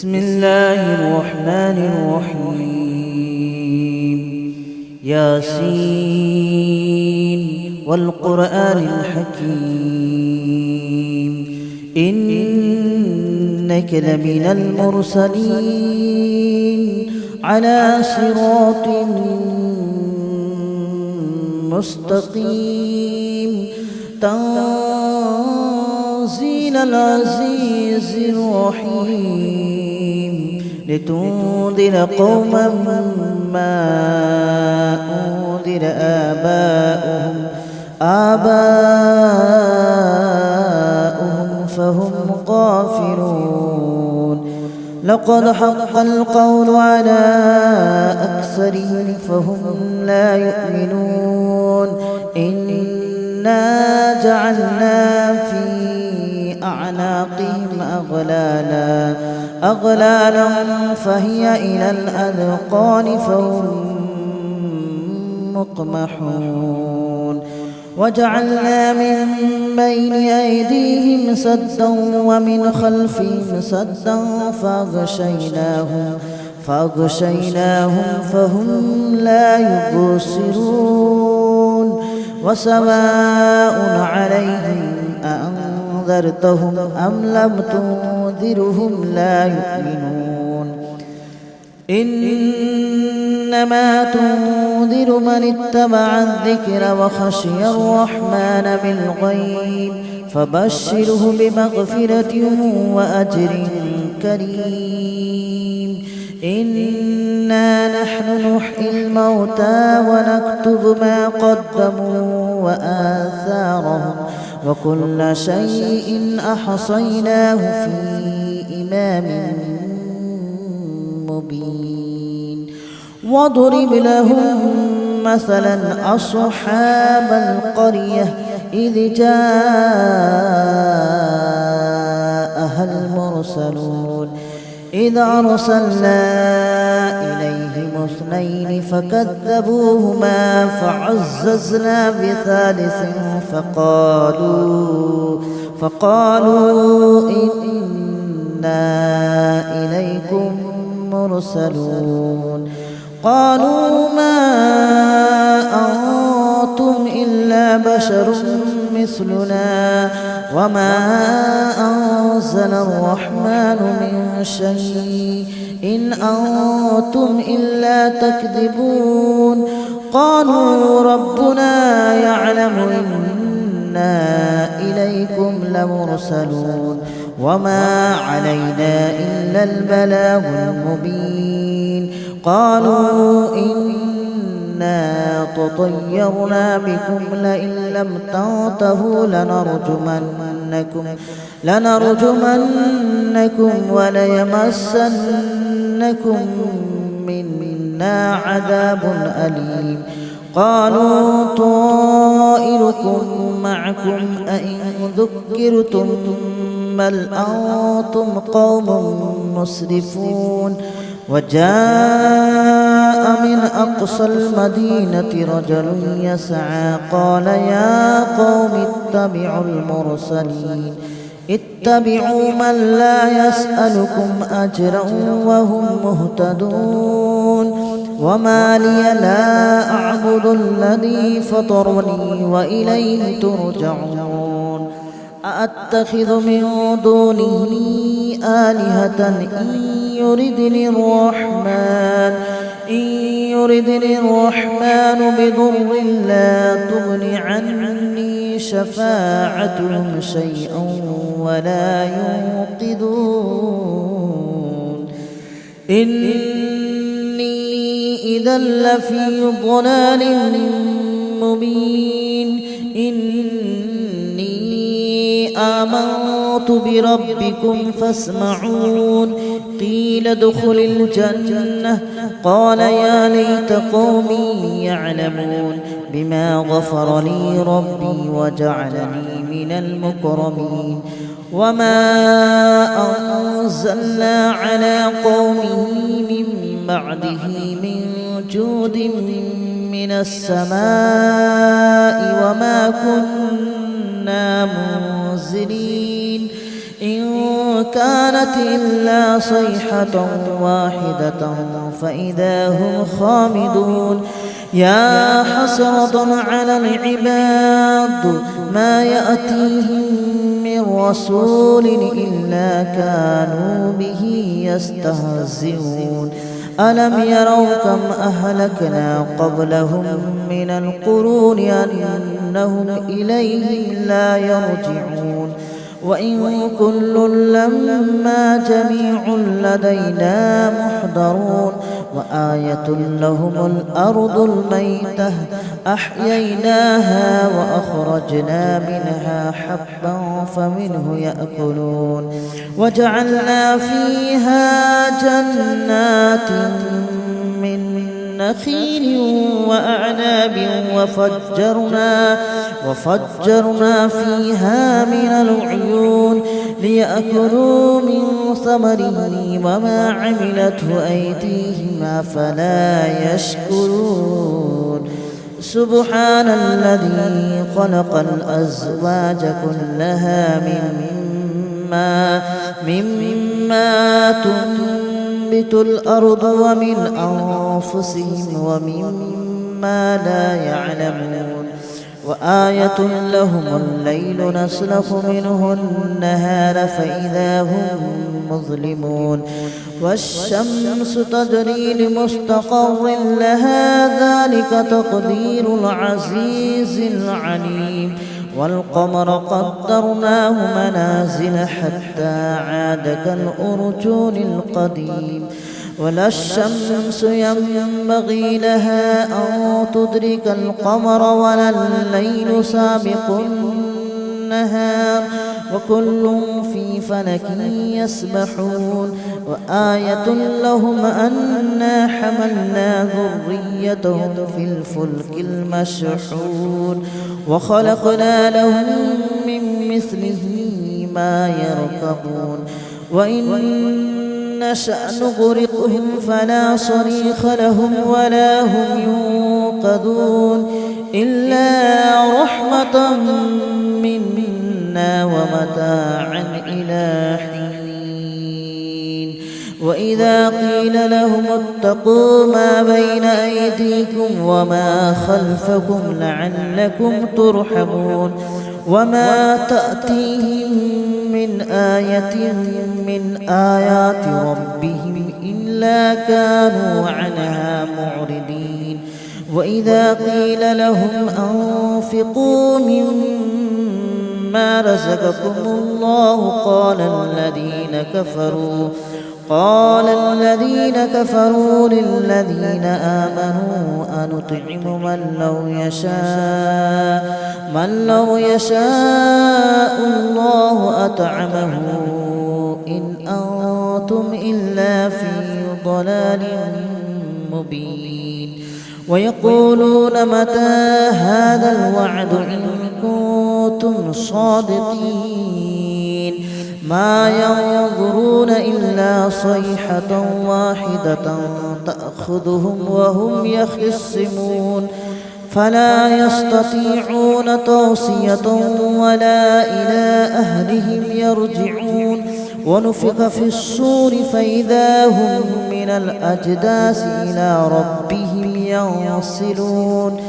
بسم الله الرحمن الرحيم ياسين والقرآن الحكيم إنك لمن المرسلين على صراط مستقيم تنزيل العزيز الرحيم لتنذر قوما ما أنذر آباؤهم فهم غافلون لقد حق القول على أكثرهم فهم لا يؤمنون إنا جعلنا في أعناقهم أغلالا فهي إلى الأذقان فهم مقمحون وجعلنا من بين أيديهم سدا ومن خلفهم سدا فأغشيناهم فهم لا يبصرون وسواء عليهم أأنذرتهم أم لم تنذرهم لا يؤمنون إنما تنذر من اتبع الذكر وخشي الرحمن بالغيب فبشره بمغفرة وأجر كريم إنا نحن نحيي الموتى ونكتب ما قدموا وآثارهم وكل شيء أحصيناه في إمام مبين واضرب لهم مثلا أصحاب القرية إذ جاءها المرسلون إذ أرسلنا إليهم اثنين فكذبوهما فعززنا بثالث فقالوا إنا إليكم مرسلون قالوا ما أنتم إلا بشر مثلنا وما أنزل الرحمن من شيء إن أنتم إلا تكذبون قالوا ربنا يعلم إنا إليكم لمرسلون وما علينا إلا البلاغ المبين قالوا إنا تطيرنا بكم لئن لم تنتهوا لنرجمنكم وليمسنكم منا عذاب أليم قالوا طائركم معكم أئن ذكرتم بل أنتم قوم مسرفون وجاء من أقصى المدينة رجل يسعى قال يا قوم اتبعوا من لا يسألكم أجرا وهم مهتدون وما لي لا أعبد الذي فطرني وإليه ترجعون أأتخذ من دونه آلهة إن يردني الرحمن بضر لا تغن عني شفاعتهم شيئا ولا ينقذون إني إذا لفي ضلال مبين إني آمنت بربكم فاسمعون قيل ادخل الجنة قال يا ليت قومي يعلمون بما غفر لي ربي وجعلني من المكرمين وما أنزلنا على قومه من بعده من جود من السماء وما كنا منزلين إن كانت إلا صيحة واحدة فإذا هم خامدون يا حسرة على العباد ما يأتيهم من رسول إلا كانوا به يستهزئون ألم يروا كم أهلكنا قبلهم من القرون أنهم إليهم لا يرجعون وإن كل لما جميع لدينا محضرون وآية لهم الأرض الميتة أحييناها وأخرجنا منها حبا فمنه يأكلون وجعلنا فيها جنات من نخيل وأعناب وفجرنا فيها من العيون ليأكلوا من ثمره وما عملته أيديهم أفلا يشكرون سبحان الذي خلق الأزواج كلها مما تنبت الأرض ومن أنفسهم ومما لا يعلمون وآية لهم الليل نسلخ منه النهار فإذا هم مظلمون والشمس تجري لمستقر لها ذلك تقدير العزيز العليم والقمر قدرناه منازل حتى عاد كالأرجون القديم ولا الشمس ينبغي لها أن تدرك القمر ولا الليل سابق النهار وكل في فلك يسبحون وآية لهم أنا حملنا ذريتهم في الفلك المشحون وخلقنا لهم من مثله ما يركبون وإن نشأ نغرقهم فلا صريخ لهم ولا هم ينقذون إلا رحمة منا ومتاعا إلى حين وإذا قيل لهم اتقوا ما بين أيديكم وما خلفكم لعلكم ترحمون وما تأتيهم من آية من آيات ربهم إلا كانوا عنها معرضين وإذا قيل لهم أنفقوا مما رزقكم الله قال الذين كفروا للذين آمنوا أنطعم من لو يشاء الله أطعمه إن أنتم إلا في ضلال مبين ويقولون متى هذا الوعد إن كنتم صادقين ما ينظرون إلا صيحة واحدة تأخذهم وهم يخصمون فلا يستطيعون توصية ولا إلى أهلهم يرجعون ونفخ في الصور فإذا هم من الأجداث إلى ربهم ينسلون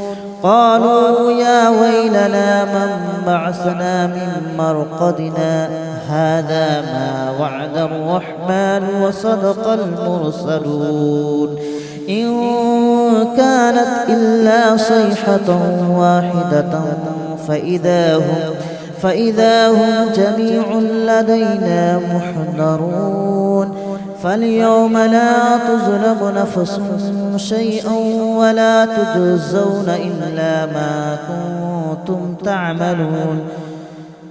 قالوا يا ويلنا من بعثنا من مرقدنا هذا ما وعد الرحمن وصدق المرسلون إن كانت إلا صيحة واحدة فإذا هم جميع لدينا محضرون فاليوم لا تظلم نفس شيئا ولا تجزون إلا ما كنتم تعملون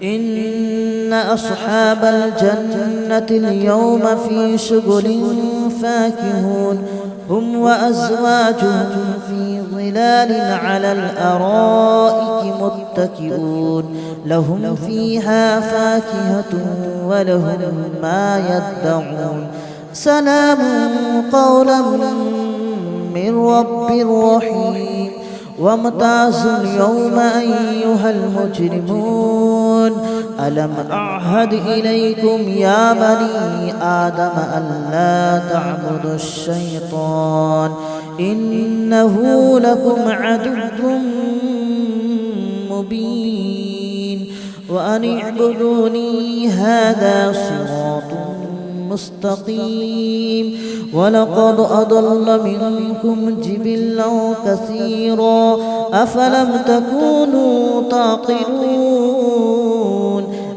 إن أصحاب الجنة اليوم في شغل فاكهون هم وأزواجهم في ظلال على الأرائك متكئون لهم فيها فاكهة ولهم ما يدعون سلام قولا من رب رحيم وامتازوا اليوم أيها المجرمون ألم أعهد إليكم يا بني آدم ألا تعبدوا الشيطان إنه لكم عدو مبين وأن اعبدوني هذا صراط مستقيم ولقد أضل منكم جبلا كثيرا أفلم تكونوا تعقلون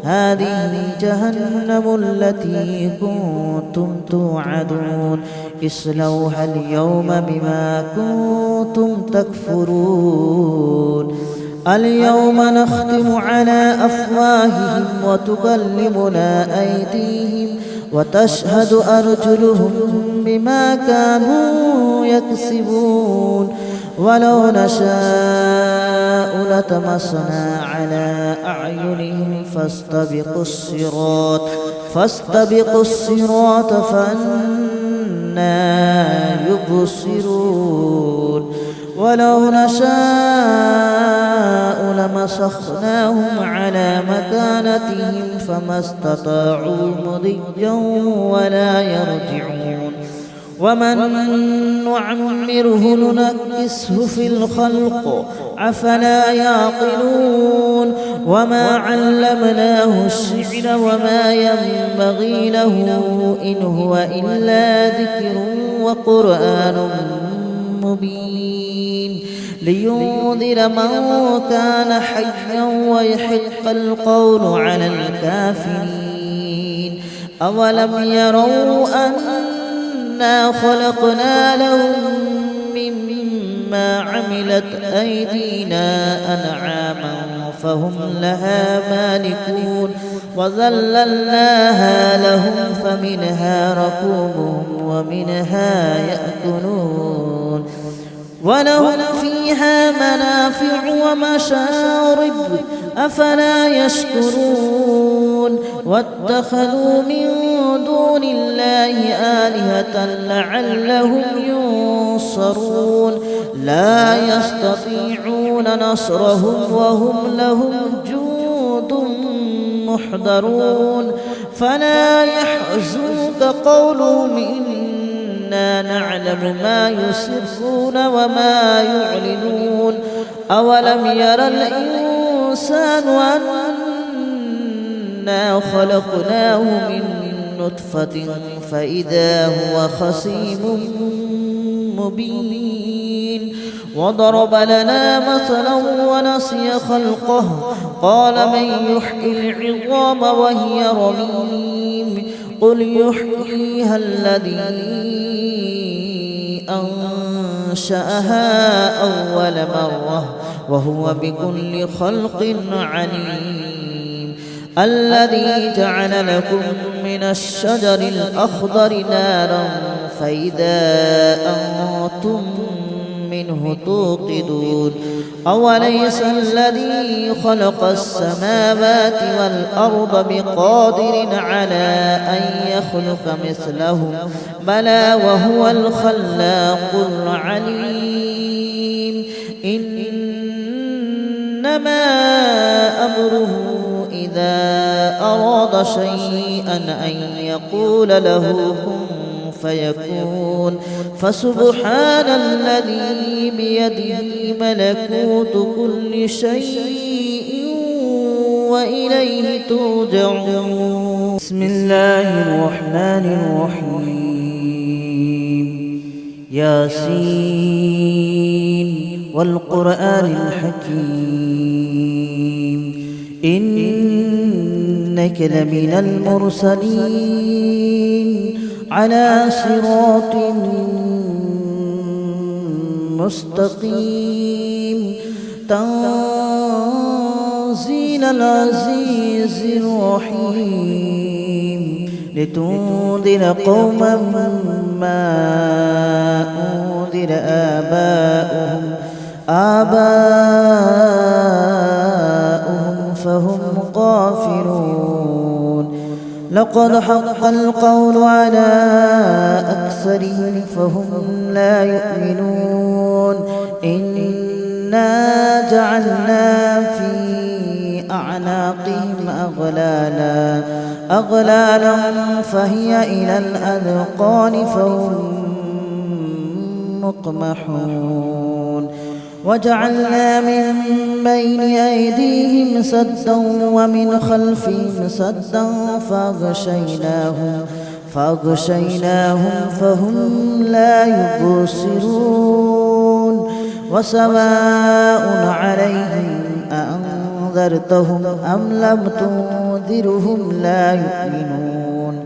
هذه جهنم التي كنتم توعدون اصلوها اليوم بما كنتم تكفرون اليوم نختم على أفواههم وتكلمنا أيديهم وتشهد أرجلهم بما كانوا يكسبون ولو نشاء لطمسنا على أعينهم فاستبقوا الصراط فأنى يبصرون ولو نشاء لمسخناهم على مكانتهم فما استطاعوا مضيا ولا يرجعون ومن نعمره ننكسه في الخلق أفلا يعقلون وما علمناه الشعر وما ينبغي له إن هو إلا ذكر وقرآن مبين لينذر من كان حيا ويحق القول على الكافرين أولم يروا أنا خلقنا لهم مما عملت أيدينا أنعاما فهم لها مالكون وذللناها لهم فمنها ركوبهم ومنها يأكلون ولهم فيها منافع ومشارب أفلا يشكرون واتخذوا من دون الله آلهة لعلهم ينصرون لا يستطيعون نصرهم وهم لهم جند محضرون فلا يحزنك قولهم إنا نعلم ما يسرون وما يعلنون أولم ير الإنسان أنا خلقناه من نطفة فإذا هو خصيم مبين وضرب لنا مثلا ونسي خلقه قال من يحيي العظام وهي رميم قل يحييها الذي أنشأها أول مرة وهو بكل خلق عليم الذي جعل لكم من الشجر الأخضر نارا فإذا أنتم منه توقدون أوليس الذي خلق السماوات والأرض بقادر على أن يخلق مثلهم بلى وهو الخلاق العليم إنما أمره إذا أراد شيئا أن يقول له كن فيكون فسبحان الذي بيده ملكوت كل شيء وإليه ترجعون بسم الله الرحمن الرحيم ياسين والقرآن الحكيم إنك لمن المرسلين على صراط مستقيم تنزيل العزيز الرحيم لتنذر قوما ما أنذر آباؤهم فهم غافلون لقد حق القول على أكثرهم فهم لا يؤمنون إنا جعلنا في أعناقهم أغلالا فهي إلى الأذقان فهم مقمحون وجعلنا من بين أيديهم سدا ومن خلفهم سدا فأغشيناهم فهم لا يبصرون وسواء عليهم أأنذرتهم أم لم تنذرهم لا يؤمنون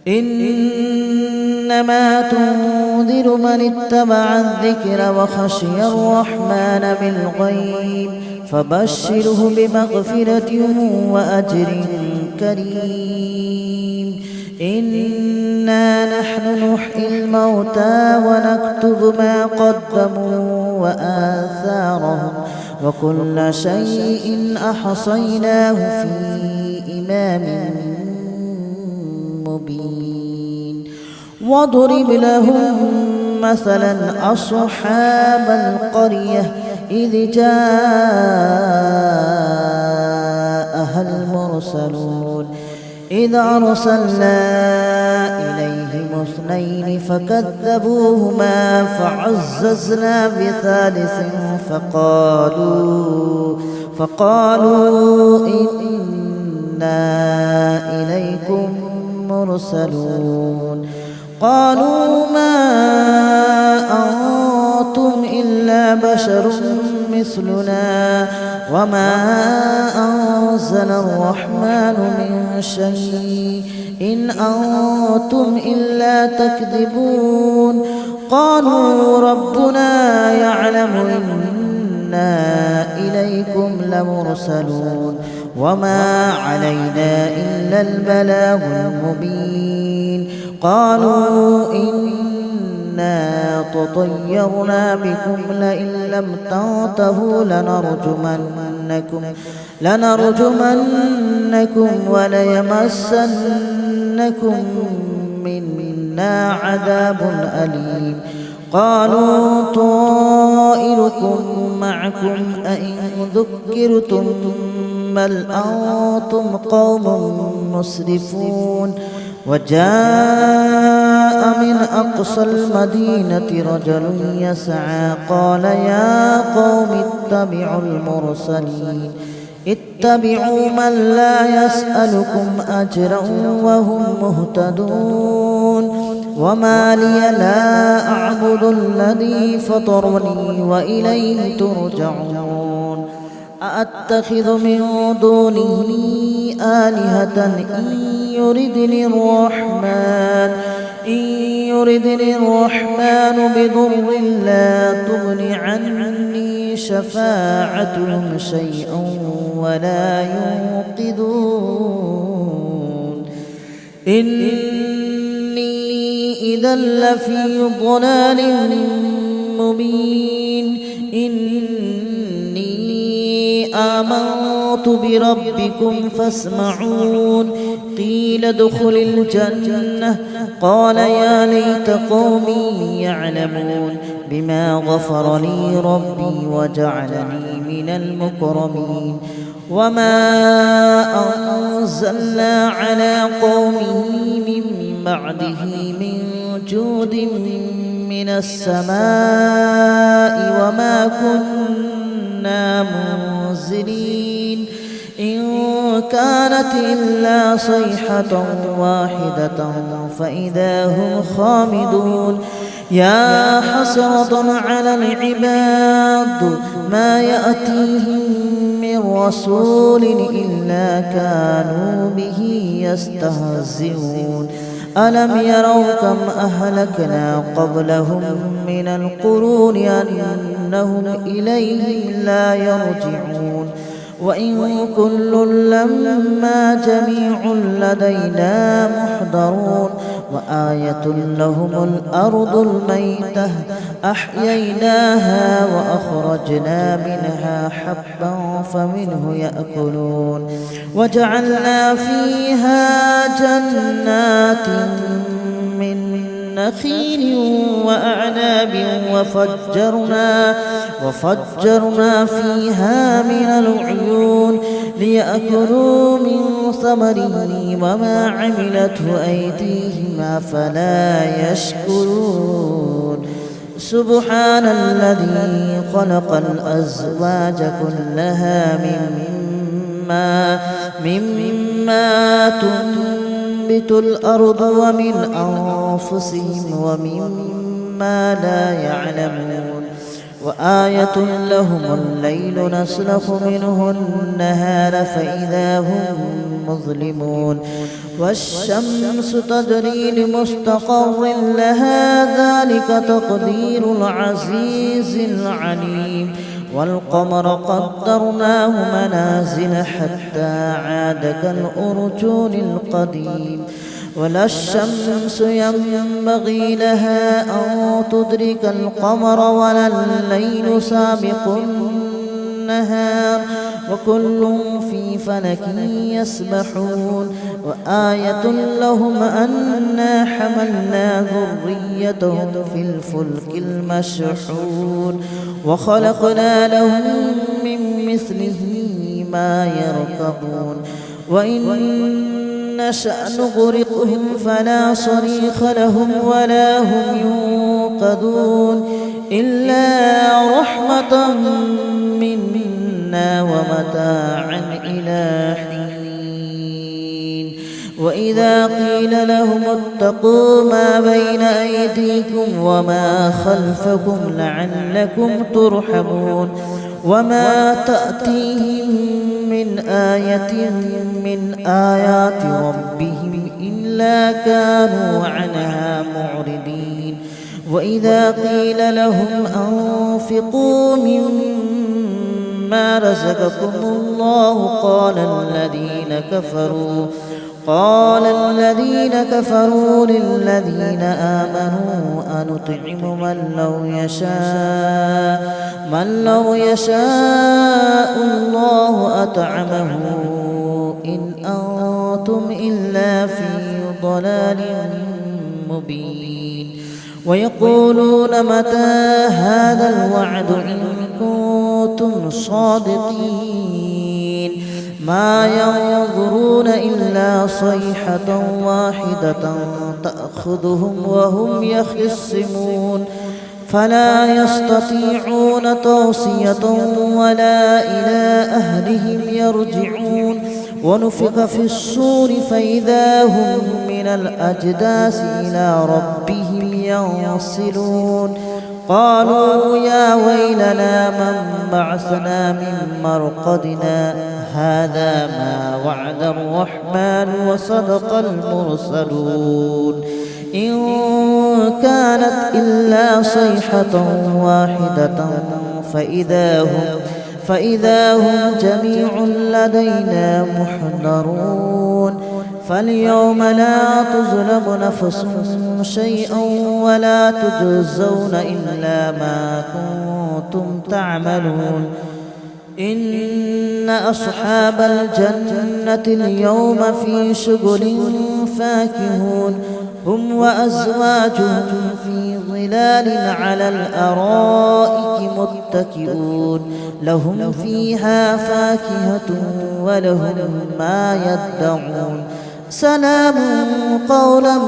إنما تنذر من اتبع الذكر وخشي الرحمن بالغيب فبشره بمغفرة وأجر كريم إنا نحن نحيي الموتى ونكتب ما قدموا وآثارهم وكل شيء أحصيناه في إمام مبين واضرب لهم مثلا أصحاب القرية إذ جاءها المرسلون إذ أرسلنا إليهم اثنين فكذبوهما فعززنا بثالث فقالوا إنا إليكم مرسلون قالوا ما أنتم إلا بشر مثلنا وما أنزل الرحمن من شيء إن أنتم إلا تكذبون قالوا ربنا يعلم إنا إليكم لمرسلون وما علينا إلا البلاغ المبين قالوا إنا تطيرنا بكم لئن لم تنتهوا لنرجمنكم وليمسنكم منا عذاب أليم قالوا طائركم معكم أئن ذكرتم بل أنتم قوم مسرفون وجاء من أقصى المدينة رجل يسعى قال يا قوم اتبعوا من لا يسألكم أجرا وهم مهتدون وما لي لا أعبد الذي فطرني وإليه ترجعون أأتخذ من دونه آلهة إن يردني الرحمن بضر لا تغن عني شفاعتهم شيئا ولا ينقذون إني إذا لفي ضلال مبين آمنت بربكم فاسمعون قيل ادخل الجنة قال يا ليت قومي يعلمون بما غفر لي ربي وجعلني من المكرمين وما أنزلنا على قومه من بعده من جود من السماء وما كنا منزلين إن كانت إلا صيحة واحدة فإذا هم خامدون يا حسرة على العباد ما يأتيهم من رسول إلا كانوا به يستهزئون ألم يروا كم أهلكنا قبلهم من القرون أنهم إليهم لا يرجعون وإن كل لما جميع لدينا محضرون وآية لهم الأرض الميتة أحييناها وأخرجنا منها حبا فمنه يأكلون وجعلنا فيها جنات من نخيل وأعناب وفجرنا فيها من العيون ليأكلوا من ثمره وما عملته أيديهم أفلا يشكرون سبحان الذي خلق الأزواج كلها مما تنبت الأرض ومن أنفسهم ومما لا يعلمون وآية لهم الليل نسلخ منه النهار فإذا هم مظلمون والشمس تجري لمستقر لها ذلك تقدير العزيز العليم والقمر قدرناه منازل حتى عاد كالأرجون القديم ولا الشمس ينبغي لها أن تدرك القمر ولا الليل سابق النهار وكل في فلك يسبحون وآية لهم أنا حملنا ذريتهم في الفلك المشحون وخلقنا لهم من مثله ما يركبون وإن نشأ نغرقهم فلا صريخ لهم ولا هم ينقذون إلا رحمة منا ومتاعا إلى حين وإذا قيل لهم اتقوا ما بين أيديكم وما خلفكم لعلكم ترحمون وما تأتيهم من آية من آيات ربهم إلا كانوا عنها معرضين وإذا قيل لهم أنفقوا مما رزقكم الله قال الذين كفروا للذين آمنوا أنطعم من لو يشاء الله أطعمه إن أنتم إلا في ضلال مبين ويقولون متى هذا الوعد إن كنتم صادقين ما ينظرون إلا صيحة واحدة تأخذهم وهم يخصمون فلا يستطيعون توصية ولا إلى أهلهم يرجعون ونفخ في الصور فإذا هم من الأجداث إلى ربهم ينصلون قالوا يا ويلنا من بعثنا من مرقدنا هذا ما وعد الرحمن وصدق المرسلون إن كانت إلا صيحة واحدة فإذا هم جميع لدينا محضرون فاليوم لا تظلم نفس شيئا ولا تجزون إلا ما كنتم تعملون إن أصحاب الجنة اليوم في شغل فاكهون هم وأزواجهم في ظلال على الأرائك متكئون لهم فيها فاكهة ولهم ما يدعون سلام قولا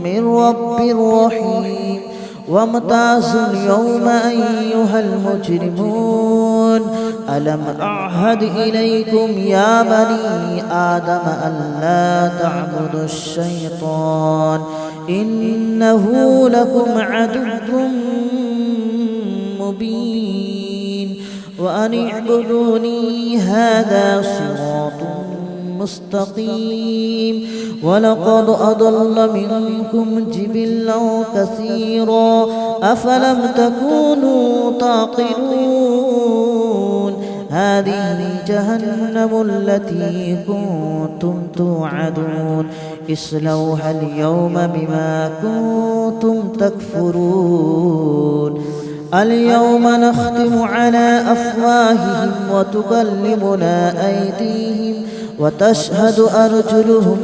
من رب رحيم وامتازوا اليوم أيها المجرمون ألم أعهد إليكم يا بني آدم ألا تعبدوا الشيطان إنه لكم عدو مبين وأن اعبدوني هذا صراط مستقيم ولقد أضل منكم جبلا كثيرا أفلم تكونوا تعقلون هذه جهنم التي كنتم توعدون اصلوها اليوم بما كنتم تكفرون اليوم نختم على أفواههم وتكلمنا أيديهم وتشهد أرجلهم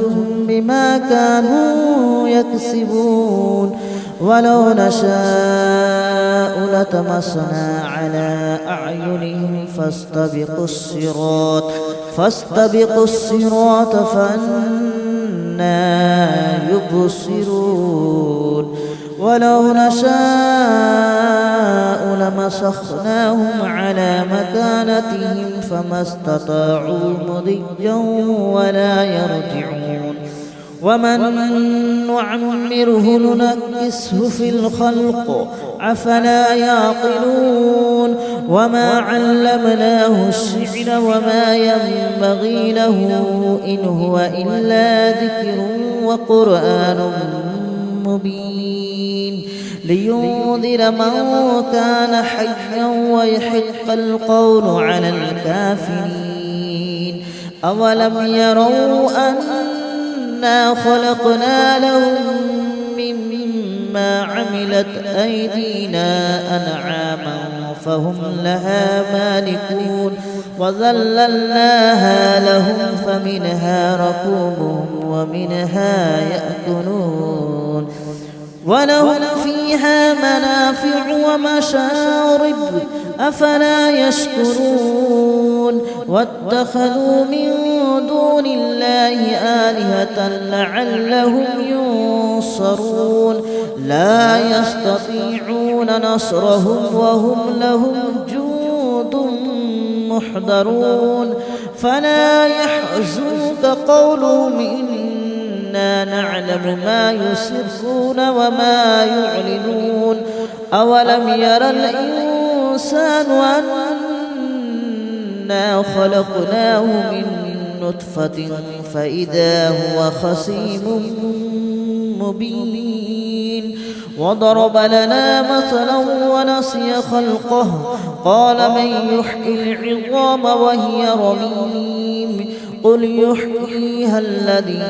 بما كانوا يكسبون ولو نشاء لطمسنا على أعينهم فاستبقوا الصراط فأنى يبصرون ولو نشاء لمسخناهم على مكانتهم فما استطاعوا مضيا ولا يرجعون ومن نعمره ننكسه في الخلق أفلا يعقلون وما علمناه الشعر وما ينبغي له إن هو إلا ذكر وقرآن مبين لينذر من كان حيا ويحق القول على الكافرين أولم يروا أنا خلقنا لهم مما عملت أيدينا أنعاما فهم لها مالكون وذللناها لهم فمنها ركوبهم ومنها يأكلون ولهم فيها منافع ومشارب أفلا يشكرون واتخذوا من دون الله آلهة لعلهم ينصرون لا يستطيعون نصرهم وهم لهم جند محضرون فلا يحزنك قولهم إنا نعلم ما يسرون وما يعلنون أولم ير الإنسان أنا خلقناه من نطفة فإذا هو خصيم مبين وضرب لنا مثلا ونسي خلقه قال من يحيي العظام وهي رميم قل يحييها الذي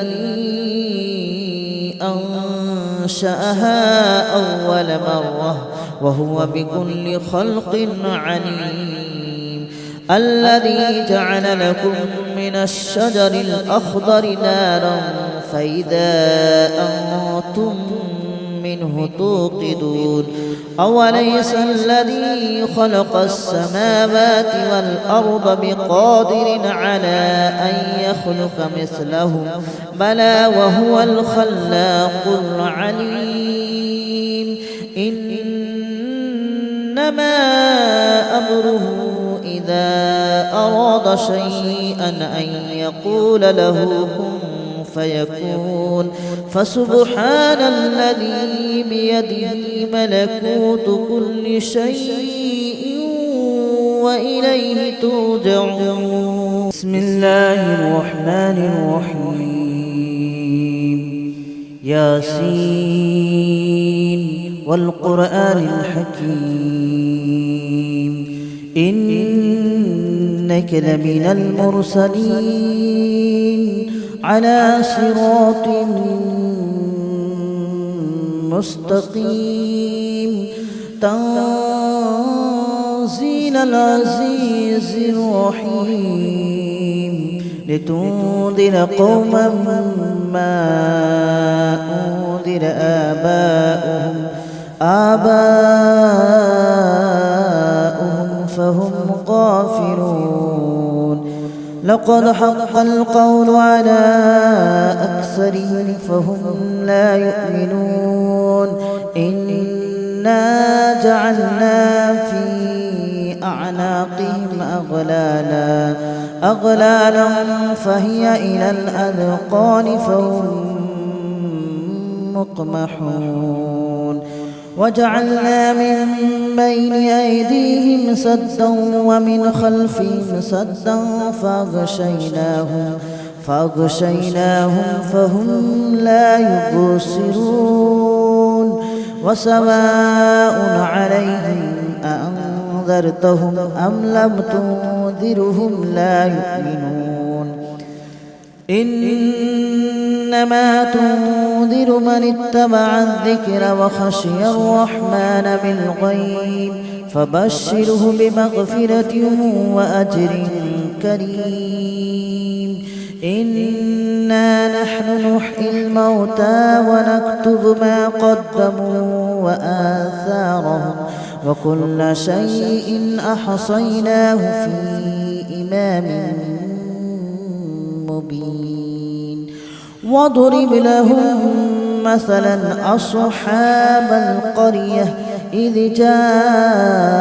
أنشأها أول مرة وهو بكل خلق عليم الذي جعل لكم من الشجر الأخضر نارا فإذا أنتم منه توقدون أوليس الذي خلق السماوات والأرض بقادر على أن يخلق مثلهم بلى وهو الخلاق العليم إنما أمره إذا أراد شيئا أن يقول له كن فيكون فسبحان الذي بيده ملكوت كل شيء وإليه ترجعون بسم الله الرحمن الرحيم ياسين والقرآن الحكيم إنك لمن المرسلين على صراط مستقيم تنزيل العزيز الرحيم لتنذر قوما ما أنذر آباؤهم فهم غافلون لقد حق القول على أكثرهم فهم لا يؤمنون إنا جعلنا في أعناقهم أغلالا فهي إلى الأذقان فهم مقمحون وجعلنا من بين أيديهم سدا ومن خلفهم سدا فأغشيناهم فهم لا يبصرون وسواء عليهم أأنذرتهم أم لم تنذرهم لا يؤمنون إنما تنذر من اتبع الذكر وخشي الرحمن بالغيب فبشره بمغفرة وأجر كريم إنا نحن نحيي الموتى ونكتب ما قدموا وآثارهم وكل شيء أحصيناه في إمام مبين واضرب لهم مثلا أصحاب القرية إذ جاء